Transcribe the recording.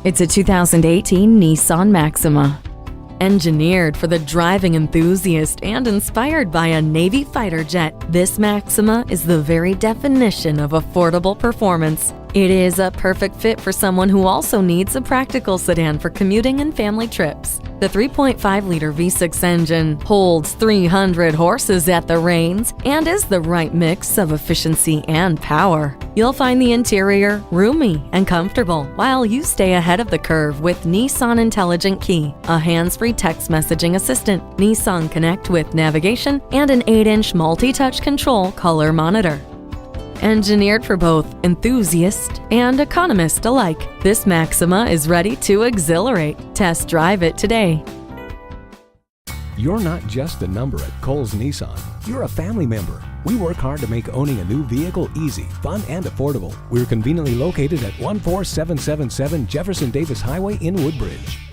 It's a 2018 Nissan Maxima. Engineered for the driving enthusiast and inspired by a Navy fighter jet, this Maxima is the very definition of affordable performance. It is a perfect fit for someone who also needs a practical sedan for commuting and family trips. The 3.5-liter V6 engine holds 300 horses at the reins and is the right mix of efficiency and power. You'll find the interior roomy and comfortable while you stay ahead of the curve with Nissan Intelligent Key, a hands-free text messaging assistant, Nissan Connect with navigation, and an 8-inch multi-touch control color monitor. Engineered for both enthusiast and economist alike, this Maxima is ready to exhilarate. Test drive it today. You're not just a number at Cowles Nissan. You're a family member. We work hard to make owning a new vehicle easy, fun, and affordable. We're conveniently located at 14777 Jefferson Davis Highway in Woodbridge.